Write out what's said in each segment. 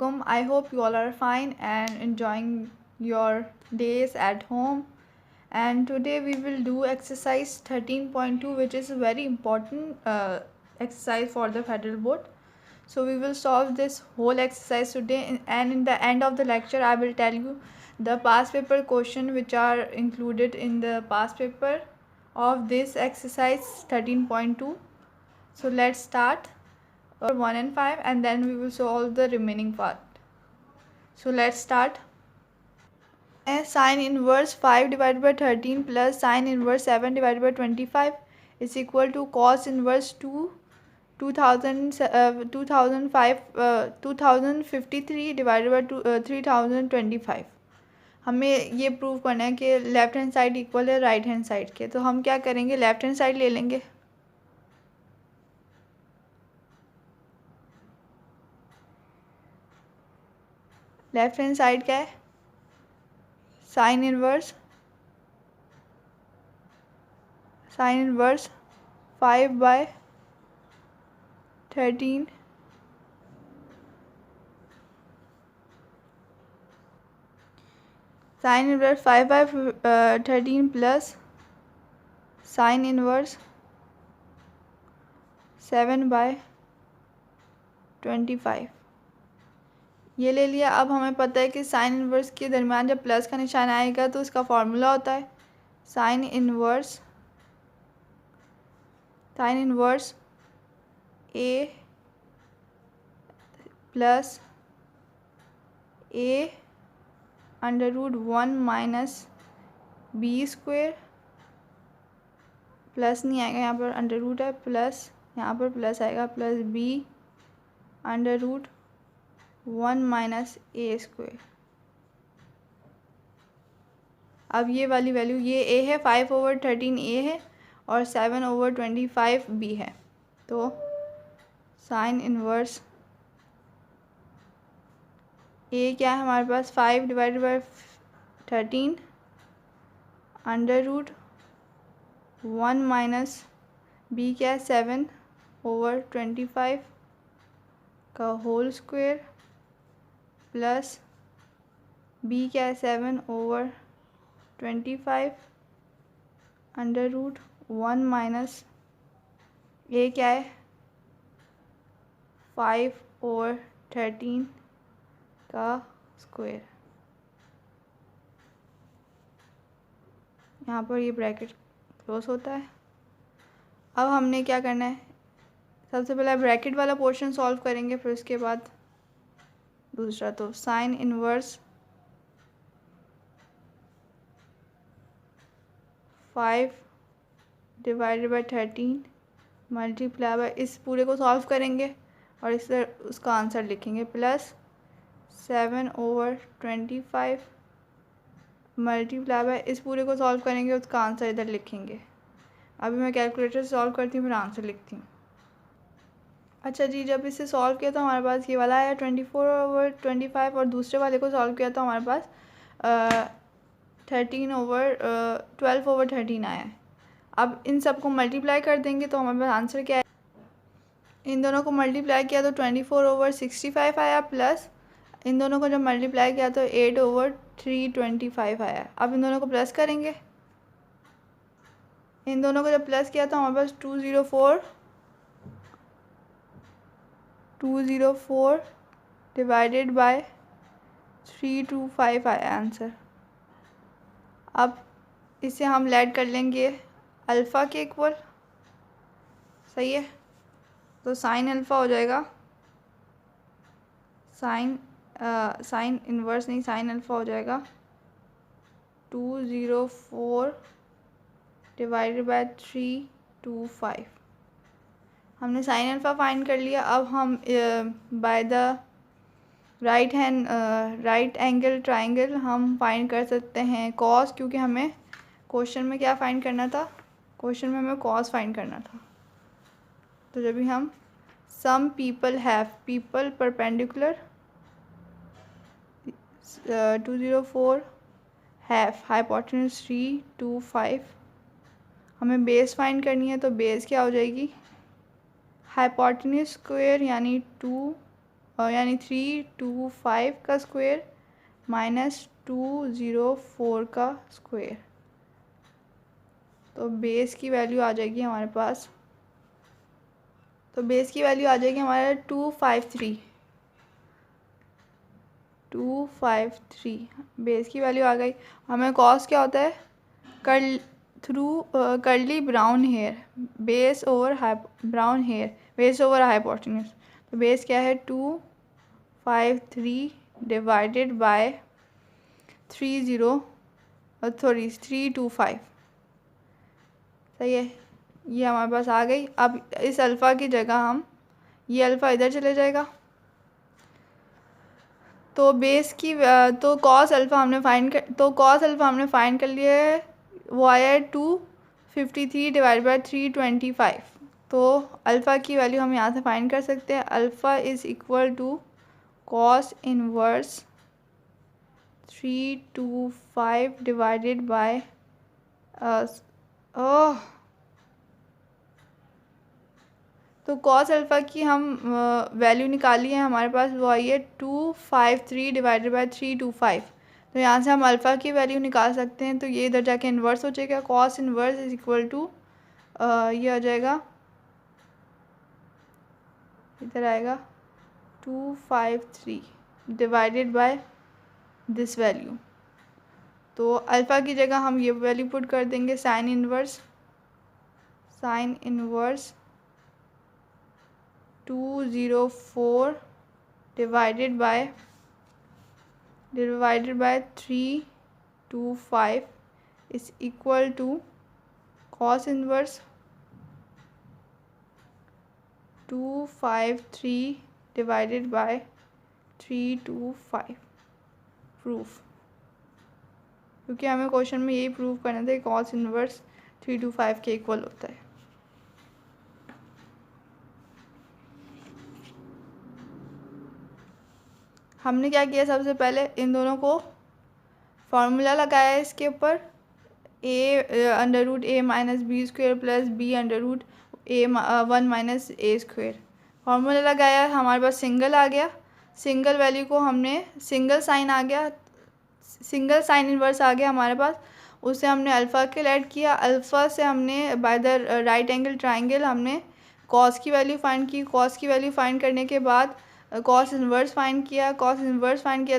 alaikum. I hope you all are fine and enjoying your days at home. And today we will do exercise 13.2, which is a very important exercise for the federal board. So we will solve this whole exercise today, and in the end of the lecture I will tell you the past paper question which are included in the past paper of this exercise 13.2. So let's start 1 and 5, and then we will solve the remaining part. So let's start. Sine inverse 5 divided by 13 plus sine inverse 7 divided by 25 is equal to cos inverse 2053 divided by 3025. हमें ये prove करना है कि left hand side equal है right hand side के. तो हम क्या करेंगे, लेफ्ट हैंड साइड ले लेंगे. लेफ्ट हैंड साइड क्या है, sine inverse 5 by 13 sine inverse 5 by 13 plus sine inverse 7 by 25 ये ले लिया. अब हमें पता है कि साइन इनवर्स के दरमियान जब प्लस का निशान आएगा तो इसका फॉर्मूला होता है sine inverse A plus A under root 1 minus B square. Plus नहीं आएगा, यहाँ पर अंडर रूट है, प्लस यहाँ पर प्लस आएगा, plus b under root 1 minus a square. अब ये वाली वैल्यू, ये ए है, 5/13 ए है और 7/25 बी है. तो साइन इनवर्स ए क्या है हमारे पास, 5 divided by 13 under root 1 minus b क्या है 7/25 का होल स्क्वेयर प्लस बी क्या है 7/25 अंडर रूट 1 माइनस ए क्या है 5/13 का स्क्वायर. यहाँ पर ये ब्रैकेट क्लोज होता है. अब हमने क्या करना है, सबसे पहले ब्रैकेट वाला पोर्शन सॉल्व करेंगे, फिर उसके बाद दूसरा. तो sine inverse 5 divided by 13 multiply by, इस पूरे को सॉल्व करेंगे और इससे उसका आंसर लिखेंगे, प्लस 7/25 मल्टीप्लाई बाय, इस पूरे को सॉल्व करेंगे, उसका आंसर इधर लिखेंगे. अभी मैं कैलकुलेटर से सॉल्व करती हूँ, फिर आंसर लिखती हूँ. अच्छा जी, जब इसे सॉल्व किया तो हमारे पास ये वाला आया 24/25 और दूसरे वाले को सॉल्व किया तो हमारे पास 12/13 आया है. अब इन सबको मल्टीप्लाई कर देंगे तो हमारे पास आंसर क्या है, इन दोनों को मल्टीप्लाई किया तो 24/65 आया, प्लस इन दोनों को जब मल्टीप्लाई किया तो 8/325 आया. अब इन दोनों को प्लस करेंगे, इन दोनों को जब प्लस किया तो हमारे पास 204 डिवाइडेड बाय 325 आया आंसर. अब इसे हम ऐड कर लेंगे अल्फ़ा के इक्वल, सही है. तो साइन अल्फ़ा हो जाएगा, साइन इनवर्स नहीं, साइन अल्फ़ा हो जाएगा 204 डिवाइडेड बाय 325. हमने साइन अल्फ़ा फाइंड कर लिया. अब हम by the right angle triangle हम फाइंड कर सकते हैं कॉस, क्योंकि हमें क्वेश्चन में क्या फाइंड करना था, क्वेश्चन में हमें कॉस फाइंड करना था. तो जब भी हम some people have people perpendicular 204 have hypotenuse 325, हमें बेस फाइंड करनी है. तो बेस क्या हो जाएगी, हाइपोटेन्यूज स्क्वायर यानी 2 यानी 325 का स्क्वायर माइनस 204 का स्क्वायर। तो बेस की वैल्यू आ जाएगी हमारे पास, तो बेस की वैल्यू आ जाएगी हमारे 253 बेस की वैल्यू आ गई। हमें कॉस क्या होता है, curl curly brown hair, base over brown hair, base over hypotenuse. तो बेस क्या है 253 डिवाइडेड बाय 325। सही है, ये हमारे पास आ गई। अब इस अल्फ़ा की जगह हम, ये अल्फ़ा इधर चले जाएगा, तो बेस की तो कॉस अल्फ़ा हमने फाइंड कर लिया है, वो आया है 253 डिवाइड बाई 325। तो अल्फ़ा की वैल्यू हम यहाँ से फाइंड कर सकते हैं। Alpha is equal to cos inverse 325 divided by तो कॉस अल्फ़ा की हम वैल्यू निकाली है, हमारे पास वो आई है 253 डिवाइडेड बाई 325। तो यहाँ से हम अल्फ़ा की वैल्यू निकाल सकते हैं, तो ये इधर जाके इन्वर्स हो जाएगा। Cos inverse is equal to ये आ जाएगा, इधर आएगा 253 डिवाइडेड बाय दिस वैल्यू। तो अल्फ़ा की जगह हम ये वैल्यू पुट कर देंगे, sine inverse 204 divided by 325 is equal to cos inverse 253 divided by 325। Proof, क्योंकि हमें क्वेश्चन में यही प्रूव करना था कि cos इनवर्स 325 के इक्वल होता है। हमने क्या किया, सबसे पहले इन दोनों को फार्मूला लगाया है इसके ऊपर, a√a minus B square plus b √a 1 minus a square. Formula लगाया, हमारे पास सिंगल आ गया, सिंगल वैल्यू को हमने सिंगल साइन इन्वर्स आ गया हमारे पास, उसे हमने अल्फ़ा के ऐड किया। अल्फ़ा से हमने by the right angle triangle हमने कॉस की वैल्यू फाइंड की। कॉस की वैल्यू फाइंड करने के बाद कॉस इन्वर्स फाइंड किया।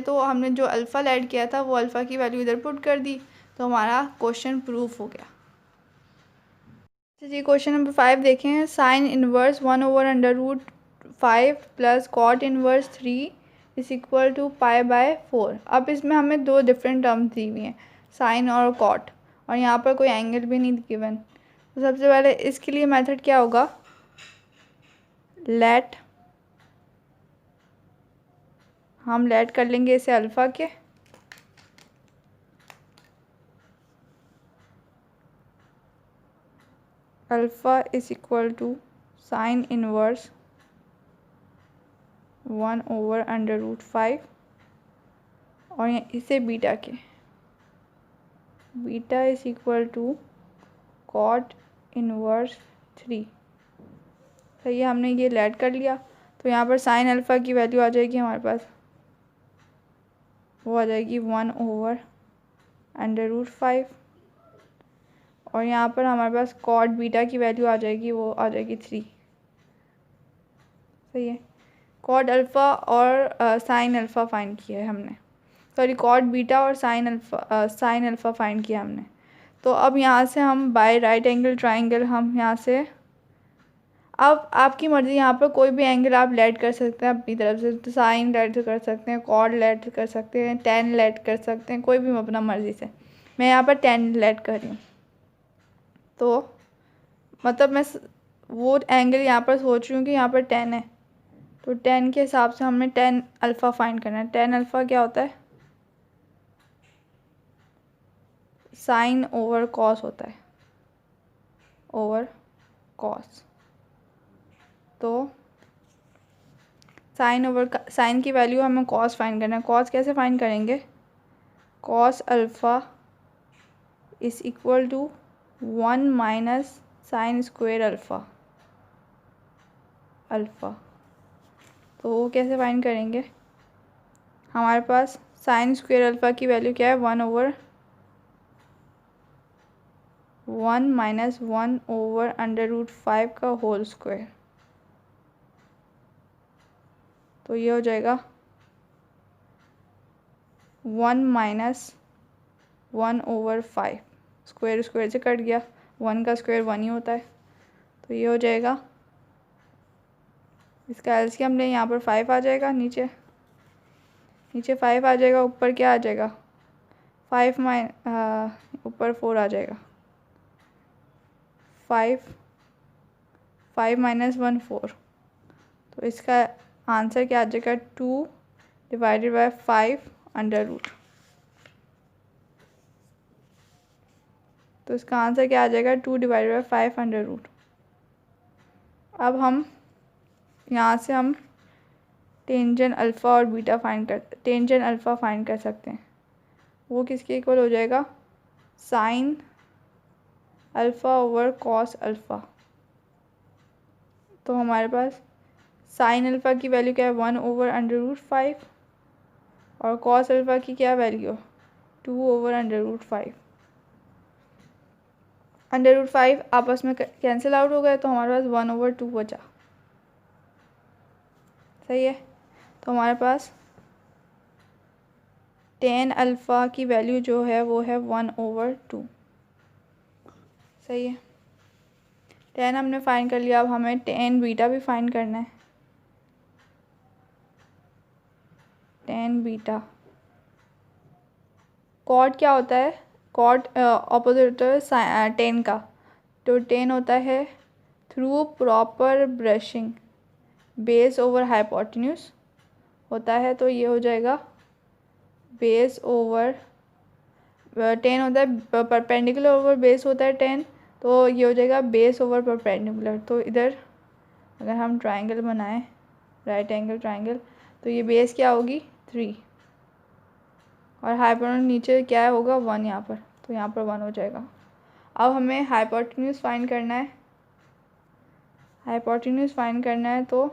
तो हमने जो अल्फ़ा ऐड किया था वो अल्फ़ा की वैल्यू इधर पुट कर दी, तो हमारा क्वेश्चन प्रूफ हो गया। जी क्वेश्चन नंबर 5 देखें, sine inverse 1/√5 plus cot inverse 3 is equal to π/4। अब इसमें हमें दो डिफरेंट टर्म्स दी हुई हैं, साइन और कॉट, और यहाँ पर कोई एंगल भी नहीं गिवन। तो सबसे पहले इसके लिए मेथड क्या होगा, हम लेट कर लेंगे इसे अल्फ़ा के, alpha is equal to sine inverse 1/√5 और इसे बीटा के, beta is equal to cot inverse 3। सही है, हमने ये लेट कर लिया। तो यहाँ पर साइन अल्फ़ा की वैल्यू आ जाएगी हमारे पास, वो आ जाएगी 1/√5 और यहाँ पर हमारे पास कॉट बीटा की वैल्यू आ जाएगी, वो आ जाएगी 3। सही है, कॉट अल्फ़ा और साइन अल्फ़ा फाइंड किया है हमने, सॉरी कॉट बीटा और साइन अल्फ़ा फाइंड किया हमने। तो अब यहाँ से हम बाय राइट एंगल ट्राइंगल, हम यहाँ से, अब आपकी मर्ज़ी, यहाँ पर कोई भी एंगल आप लेट कर सकते हैं अपनी तरफ से, तो साइन लेट कर सकते हैं, कॉट लेट कर सकते हैं, टेन लेट कर सकते हैं, कोई भी अपना मर्ज़ी से। मैं यहाँ पर 10 लेट कर रही हूँ, तो मतलब मैं वो एंगल यहाँ पर सोच रही हूँ कि यहाँ पर 10 है, तो 10 के हिसाब से हमने 10 अल्फ़ा फाइंड करना है। 10 अल्फ़ा क्या होता है, साइन ओवर कॉस होता है, ओवर कॉस। तो साइन की वैल्यू हमें कॉस फाइंड करना है। कॉस कैसे फाइंड करेंगे, cos alpha is equal to 1 minus sine square alpha. तो वो कैसे फाइंड करेंगे? हमारे पास साइन स्क्वायर अल्फ़ा की वैल्यू क्या है? 1/1 माइनस 1/√5 का होल स्क्वायर। तो ये हो जाएगा 1 माइनस 1/5। स्क्वायर स्क्वायर से कट गया, 1 का स्क्वायर 1 ही होता है। तो ये हो जाएगा, इसका एलसीएम लें, यहाँ पर 5 आ जाएगा, नीचे 5 आ जाएगा, ऊपर क्या आ जाएगा? 5 ऊपर 4 आ जाएगा। 5 माइनस 1 4। तो इसका आंसर क्या आ जाएगा? 2 डिवाइडेड बाय 5 अंडर रूट। तो इसका आंसर क्या आ जाएगा? 2 डिवाइडेड बाय 5 अंडर रूट। अब हम यहाँ से हम टेंजेंट अल्फ़ा और बीटा टेंजेंट अल्फ़ा फाइंड कर सकते हैं। वो किसके इक्वल हो जाएगा? Sine alpha over cos alpha. तो हमारे पास साइन अल्फ़ा की वैल्यू क्या है? 1/√5 और कॉस अल्फ़ा की क्या वैल्यू? 2/√5। √5 आपस में कैंसिल आउट हो गए, तो हमारे पास 1/2 बचा। सही है। तो हमारे पास टेन अल्फ़ा की वैल्यू जो है वो है 1/2। सही है। टेन हमने फाइंड कर लिया, अब हमें टेन बीटा भी फाइंड करना है। टेन बीटा कॉट क्या होता है? कॉट ऑपोजिट होता है टेन का। तो टेन होता है through proper brushing base over hypotenuse होता है। तो ये हो जाएगा बेस ओवर, टेन होता है परपेंडिकुलर ओवर बेस होता है 10, तो ये हो जाएगा बेस ओवर परपेंडिकुलर। तो इधर अगर हम ट्राइंगल बनाएं, राइट एंगल ट्राइंगल, तो ये बेस क्या होगी? 3 और हाइपोटेन्यूज नीचे क्या होगा? 1 यहाँ पर, तो यहाँ पर 1 हो जाएगा। अब हमें हाइपोटेन्यूज फाइंड करना है। हाइपोटेन्यूज फाइंड करना है तो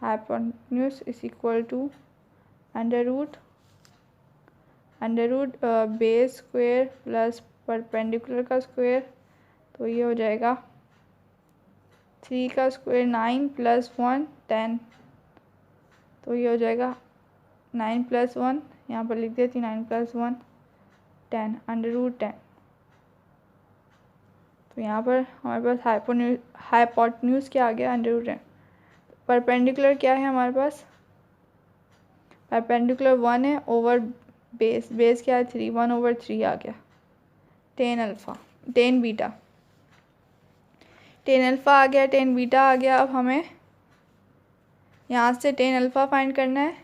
hypotenuse is equal to under root base square plus perpendicular का स्क्वायर। तो ये हो जाएगा 3 का स्क्वायर 9 प्लस 1 10। तो ये हो जाएगा 9 प्लस 1, यहाँ पर लिख देती 9 प्लस 1 10 √10। तो यहाँ पर हमारे पास हाइपोटेन्यूज क्या आ गया? √10। परपेंडिकुलर क्या है हमारे पास? परपेंडिकुलर 1 है ओवर बेस क्या है? 3, 1/3 आ गया। टेन बीटा आ गया, टेन बीटा आ गया। अब हमें यहाँ से टेन अल्फ़ा फाइंड करना है।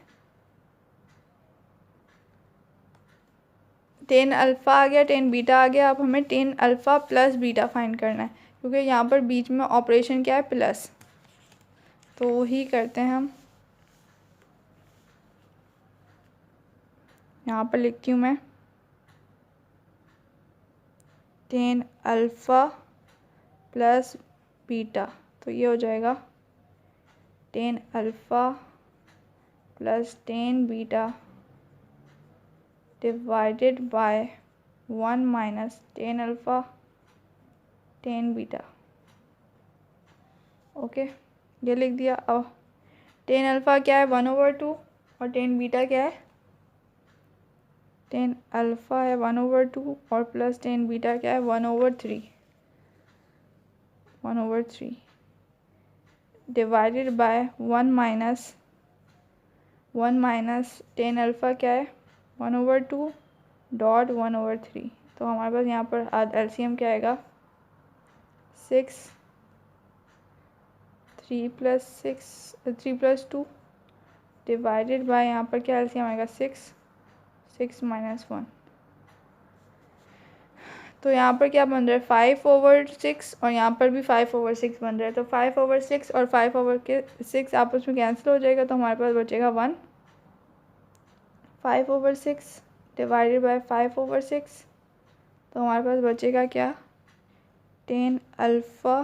टेन अल्फ़ा आ गया, टेन बीटा आ गया। अब हमें ten alpha plus beta find करना है, क्योंकि यहाँ पर बीच में ऑपरेशन क्या है? प्लस। तो वही करते हैं हम। यहाँ पर लिखती हूँ मैं टेन अल्फ़ा प्लस बीटा। तो ये हो जाएगा ten alpha plus tan beta divided by 1 minus tan alpha tan beta. Okay, ये लिख दिया। अब टेन अल्फ़ा क्या है? 1/2 और टेन बीटा क्या है? टेन अल्फ़ा है 1/2 और प्लस टेन बीटा क्या है? 1/3 divided by 1 minus tan alpha क्या है? 1/2 डॉट 1/3। तो हमारे पास यहाँ पर एलसीएम क्या आएगा? 6, 3 प्लस 2 डिवाइडेड बाय, यहाँ पर क्या एलसीएम आएगा? 6 माइनस 1। तो यहाँ पर क्या बन रहा है? 5/6 और यहाँ पर भी 5/6 बन रहा है। तो 5/6 और 5/6 आपस में कैंसिल हो जाएगा, तो हमारे पास बचेगा 1। 5/6 डिवाइडेड बाय 5/6, तो हमारे पास बचेगा क्या? Tan alpha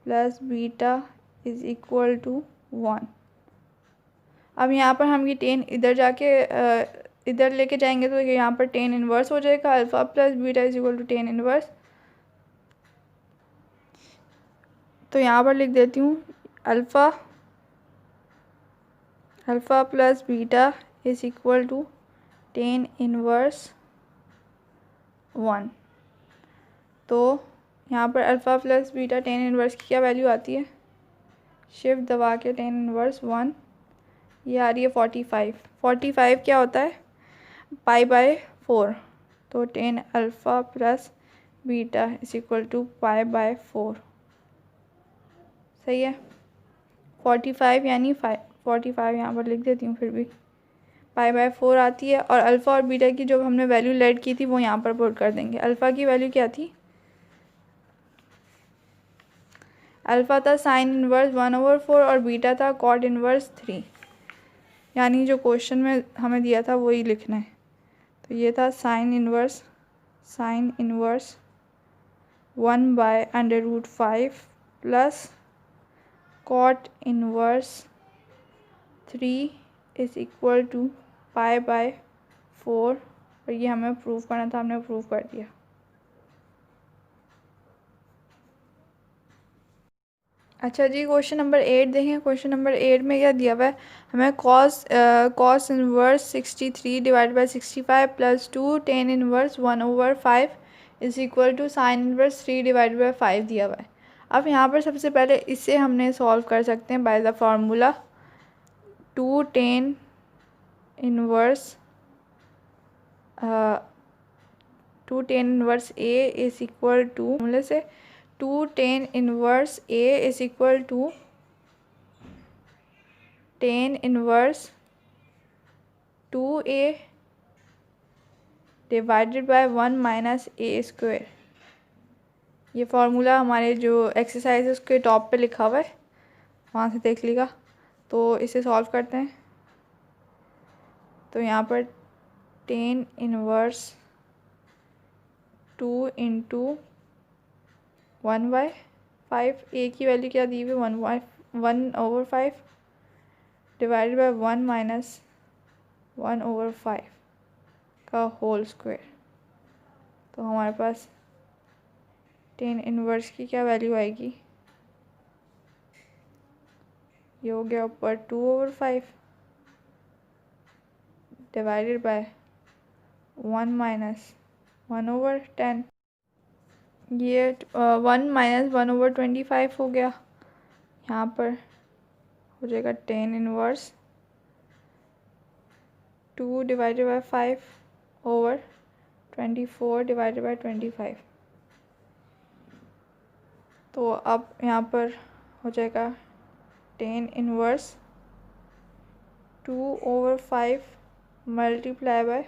plus beta is equal to 1। अब यहाँ पर हम ये टेन इधर जाके इधर लेके जाएंगे तो यहाँ पर टेन इनवर्स हो जाएगा, alpha plus beta is equal to tan inverse. तो यहाँ पर लिख देती हूँ alpha plus beta is equal to tan inverse 1। तो यहाँ पर alpha plus beta tan inverse की क्या वैल्यू आती है, शिफ्ट दबा के टेन इनवर्स 1, ये आ रही है 45। 45 क्या होता है, पाई बाय 4। तो tan alpha plus beta is equal to pi by 4। सही है। 45 यानी 45 यहाँ पर लिख देती हूँ, फिर भी पाई बाय 4 आती है। और अल्फ़ा और बीटा की जो हमने वैल्यू लेट की थी वो यहाँ पर पुट कर देंगे। अल्फ़ा की वैल्यू क्या थी, अल्फ़ा था साइन इनवर्स 1/4 और बीटा था कॉट इनवर्स 3, यानी जो क्वेश्चन में हमें दिया था वही लिखना है। तो ये था sine inverse 1/√5 plus cot inverse 3 is equal to pi by 4। और ये हमें प्रूव करना था, हमने प्रूव कर दिया। अच्छा जी, क्वेश्चन नंबर 8 देखें। क्वेश्चन नंबर 8 में क्या दिया हुआ है, हमें cos inverse 63 divide by 65 plus 2 tan inverse 1/5 is equal to sine inverse 3 divide by 5 दिया हुआ है। अब यहाँ पर सबसे पहले इसे हमने सॉल्व कर सकते हैं by the formula 2 tan inverse A is equal to फॉर्मूले से 2 tan inverse A is equal to tan inverse 2a divided by 1 minus A square. ये फार्मूला हमारे जो एक्सरसाइज है उसके टॉप पे लिखा हुआ है, वहाँ से देख लीजिएगा। तो इसे सॉल्व करते हैं। तो यहाँ पर टेन इनवर्स 2 इंटू 1/5, ए की वैल्यू क्या दी हुई, 1/5 डिवाइडेड बाय 1 माइनस 1/5 का होल स्क्वायर। तो हमारे पास टेन इनवर्स की क्या वैल्यू आएगी, ये हो गया ऊपर 2/5 डिवाइडेड बाय 1 माइनस 1/10, ये 1 माइनस 1/25 हो गया। यहाँ पर हो जाएगा tan inverse 2 divided by 5/24 divided by 25। तो अब यहाँ पर हो जाएगा टेन इनवर्स 2/5 मल्टीप्लाई बाय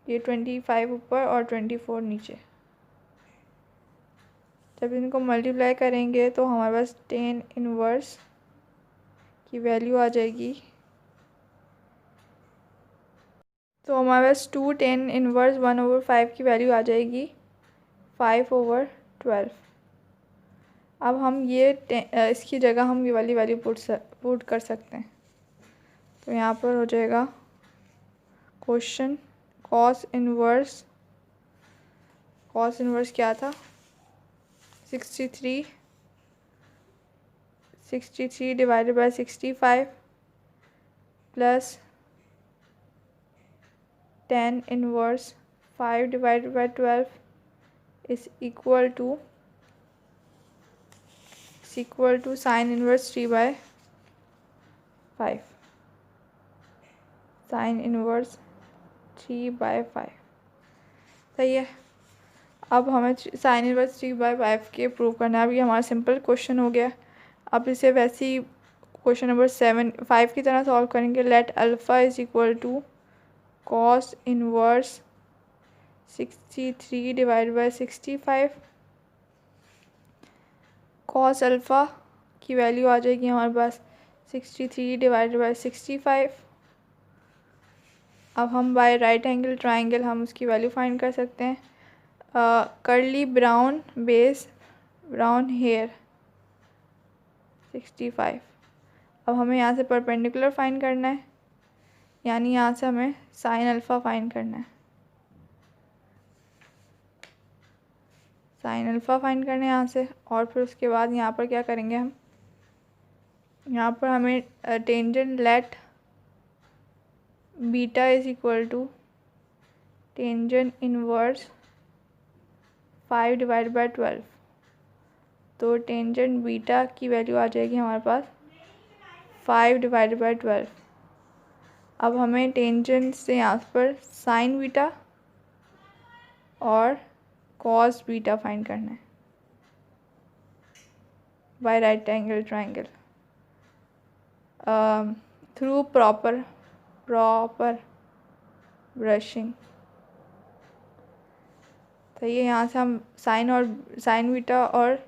ये 25 ऊपर और 24 नीचे। जब इनको मल्टीप्लाई करेंगे तो हमारे पास टेन इनवर्स की वैल्यू आ जाएगी। तो हमारे पास 2 टेन इनवर्स 1/5 की वैल्यू आ जाएगी 5/12। अब हम ये इसकी जगह हम ये वाली वैल्यू पुट कर सकते हैं। तो यहाँ पर हो जाएगा क्वेश्चन कॉस इनवर्स क्या था, 63 divided by 65 plus 10 inverse 5 divided by 12 is equal to sine inverse 3/5, sine inverse 3/5। सही है। अब हमें साइन इनवर्स 3/5 के प्रूव करना है। अब ये हमारा सिंपल क्वेश्चन हो गया। अब इसे वैसे ही क्वेश्चन नंबर 5 की तरह सॉल्व करेंगे। Let alpha is equal to cos inverse 63 divide by 65। Cos alpha की वैल्यू आ जाएगी हमारे पास 63 डिवाइडेड बाय 65। अब हम बाय राइट एंगल ट्राइंगल हम उसकी वैल्यू फाइंड कर सकते हैं। Curly brown hair 65। अब हमें यहाँ से परपेंडिकुलर फाइंड करना है, यानी यहाँ से हमें साइन अल्फ़ा फाइंड करना है। साइन अल्फ़ा फाइंड करना है यहाँ से, और फिर उसके बाद यहाँ पर क्या करेंगे हम, यहाँ पर हमें tangent let beta is equal to tangent inverse 5 divide by 12। तो टेंजेंट बीटा की वैल्यू आ जाएगी हमारे पास 5 डिवाइड बाई 12। अब हमें टेंजेंट से यहाँ पर साइन बीटा और कॉस बीटा फाइंड करना है by right angle triangle through proper brushing. तो ये यहाँ से हम साइन बीटा और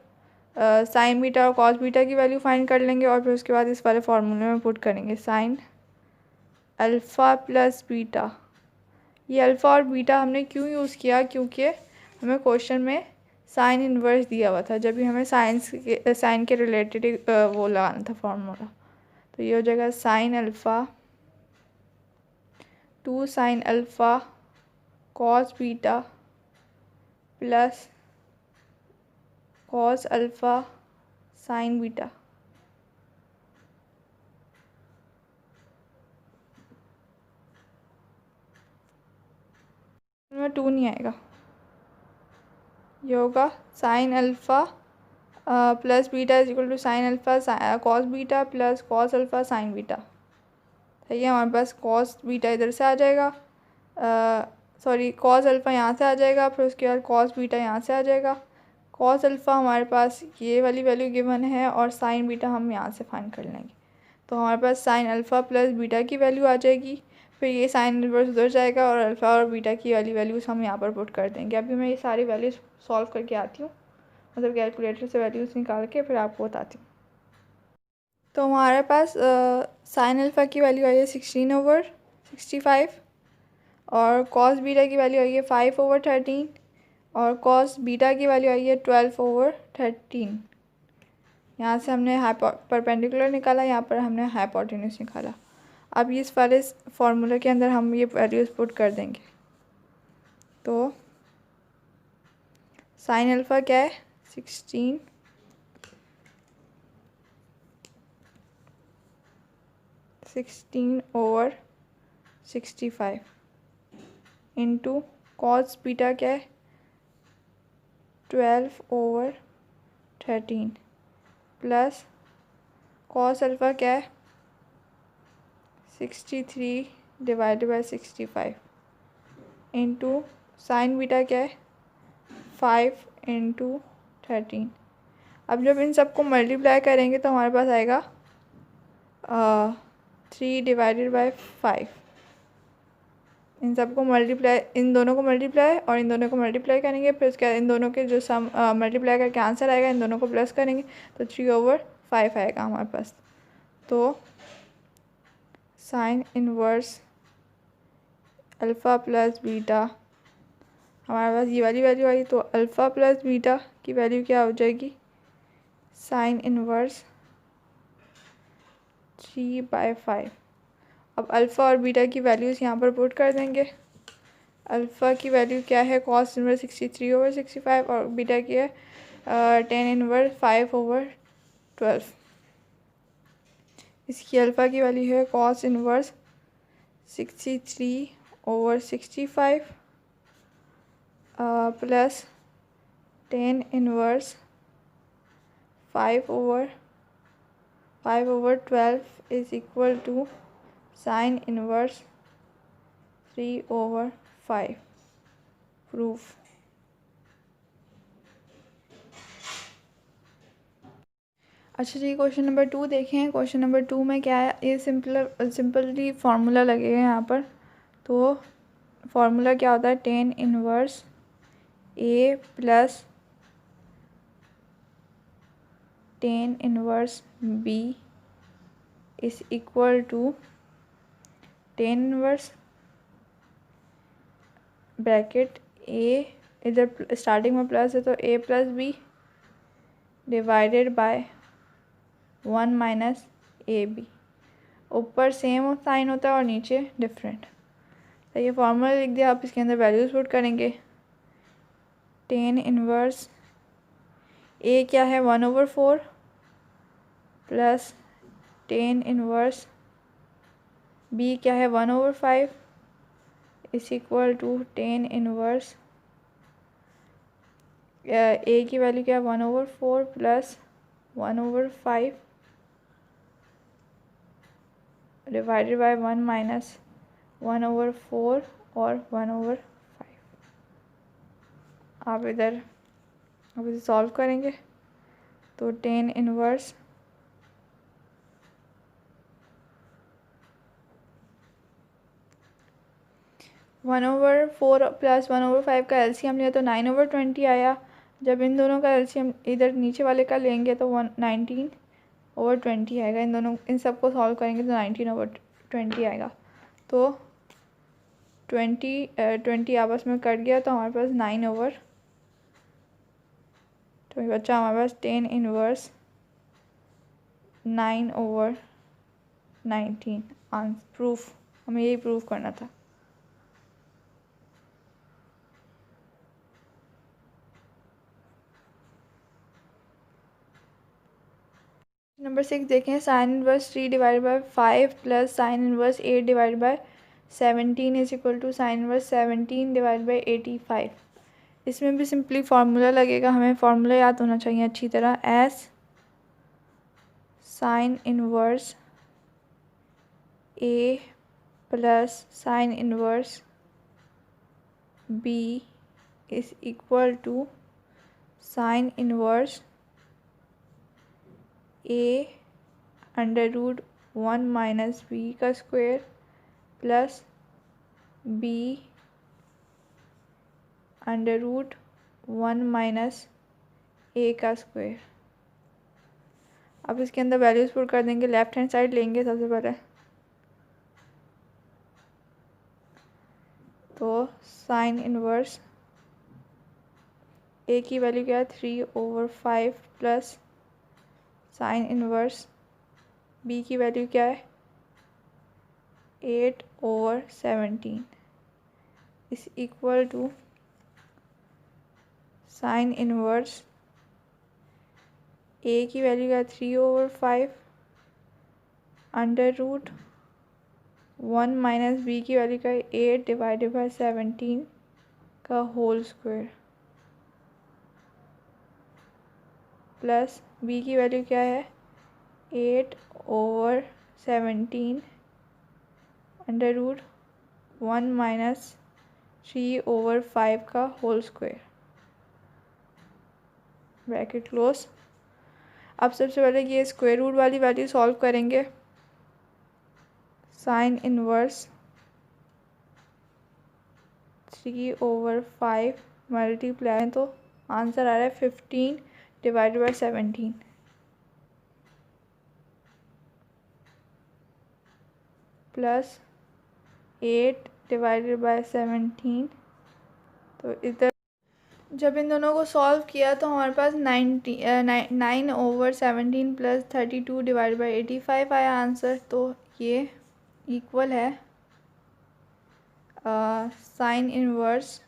कॉस बीटा की वैल्यू फाइंड कर लेंगे, और फिर उसके बाद इस वाले फार्मूले में पुट करेंगे साइन अल्फ़ा प्लस बीटा। ये अल्फ़ा और बीटा हमने क्यों यूज़ किया, क्योंकि हमें क्वेश्चन में साइन इन्वर्स दिया हुआ था, जब भी हमें साइन के रिलेटेड वो लगाना था फार्मूला। तो ये हो जाएगा sine alpha 2 sine alpha cos beta plus cos alpha sine beta. में 2 नहीं आएगा, ये होगा sine alpha plus beta is equal to sine alpha cos beta plus cos alpha sine beta. सही है, हमारे पास कॉस बीटा इधर से आ जाएगा, सॉरी कॉस अल्फ़ा यहाँ से आ जाएगा, फिर उसके बाद कॉस बीटा यहाँ से आ जाएगा। कॉस अल्फ़ा हमारे पास ये वाली वैल्यू गिवन है, और साइन बीटा हम यहाँ से फाइंड कर लेंगे। तो हमारे पास साइन अल्फ़ा प्लस बीटा की वैल्यू आ जाएगी, फिर ये साइन इन्वर्स उधर जाएगा, और अल्फ़ा और बीटा की वाली वैल्यूज़ हम यहाँ पर पुट कर देंगे। अभी मैं ये सारी वैल्यूज़ सॉल्व करके आती हूँ, मतलब कैलकुलेटर से वैल्यूज़ निकाल के फिर आपको बताती हूँ। तो हमारे पास साइन अल्फ़ा की वैल्यू आई है 16/65, और कॉस बीटा की वैल्यू आई है 5/13, और कॉस बीटा की वैल्यू आई है 12/13। यहाँ से हमने परपेंडिकुलर निकाला, यहाँ पर हमने हाइपोटेन्यूज निकाला। अब इस वाले फार्मूला के अंदर हम ये वैल्यूज़ पुट कर देंगे। तो साइन अल्फ़ा क्या है 16/65 इंटू कॉस बीटा क्या है 12/13 प्लस कॉस अल्फ़ा क्या है 63 divided by 65 into sine beta क्या है 5 इंटू 13। अब जब इन सबको मल्टीप्लाई करेंगे तो हमारे पास आएगा 3 डिवाइडेड बाई 5। इन सबको मल्टीप्लाई, इन दोनों को मल्टीप्लाई और इन दोनों को मल्टीप्लाई करेंगे, फिर उसके बाद इन दोनों के जो सम मल्टीप्लाई करके आंसर आएगा, इन दोनों को प्लस करेंगे तो 3/5 आएगा हमारे पास। तो sine inverse alpha plus beta, हमारे पास ये वाली वैल्यू आई, तो अल्फ़ा प्लस बीटा की वैल्यू क्या हो जाएगी साइन इनवर्स 3/5। अब अल्फ़ा और बीटा की वैल्यूज़ यहाँ पर पुट कर देंगे। अल्फ़ा की वैल्यू क्या है कॉस इनवर्स 63/65, और बीटा की है 10 इनवर्स 5/12। इसकी अल्फ़ा की वैल्यू है cos inverse 63/65 plus 10 inverse 5/12 is equal to sine inverse 3/5। Proof. अच्छा जी, क्वेश्चन नंबर 2 देखें। क्वेश्चन नंबर 2 में क्या है, ये सिंपली फार्मूला लगेगा यहाँ पर। तो फार्मूला क्या होता है 10 inverse A plus 10 inverse B is equal to 10 inverse bracket A, इधर स्टार्टिंग में प्लस है तो A plus B divided by 1 minus A B. ऊपर सेम साइन होता है और नीचे डिफरेंट। तो ये फॉर्मूला लिख दिया, आप इसके अंदर वैल्यूज पुट करेंगे। टेन इनवर्स ए क्या है 1/4 प्लस टेन इनवर्स बी क्या है 1/5 इस इक्वल टू टेन इनवर्स ए की वैल्यू क्या है 1/4 प्लस 1/5 डिवाइडेड बाय 1 माइनस 1/4 और 1/5। आप इधर इसे सॉल्व करेंगे तो tan inverse one over four plus 1/5 का एलसीएम लिया तो 9/20 आया। जब इन दोनों का एलसीएम इधर नीचे वाले का लेंगे तो 19/20 आएगा। इन सबको सॉल्व करेंगे तो 19/20 आएगा। तो 20 आपस में कट गया तो हमारे पास 9/, तो बच्चा हमारे पास 10 इनवर्स 9/19 प्रूफ। हमें यही प्रूफ करना था। नंबर 6 देखें, sine inverse 3 divide by 5 plus sine inverse 8 divide by 17 is equal to sine inverse 17 divide by 85। इसमें भी सिंपली फार्मूला लगेगा, हमें फार्मूला याद होना चाहिए अच्छी तरह। As sine inverse A plus sine inverse B is equal to sine inverse A √1 minus B का square plus B √1 minus A का स्क्वायर। अब इसके अंदर वैल्यूज पुट कर देंगे। लेफ्ट हैंड साइड लेंगे सबसे पहले, तो साइन इनवर्स ए की वैल्यू क्या है 3/5 प्लस साइन इनवर्स बी की वैल्यू क्या है 8/17 इस इक्वल टू साइन इनवर्स ए की वैल्यू क्या है 3/5 √1 माइनस बी की वैल्यू क्या है 8 डिवाइडेड बाय 17 का होल स्क्वायर प्लस बी की वैल्यू क्या है 8/17 √1 माइनस 3/5 का होल स्क्वायर ब्रैकेट क्लोज। अब सबसे पहले ये स्क्वायर रूट वाली वैल्यू सॉल्व करेंगे। साइन इनवर्स 3/5 मल्टीप्लाई तो आंसर आ रहा है 15 divided by 17 plus 8 divided by 17। तो इधर जब इन दोनों को सॉल्व किया तो हमारे पास 9/17 प्लस 32 डिवाइड बाई 85 आया आंसर। तो ये इक्वल है साइन इनवर्स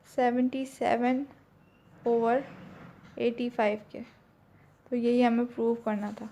77/85 के। तो यही हमें प्रूव करना था।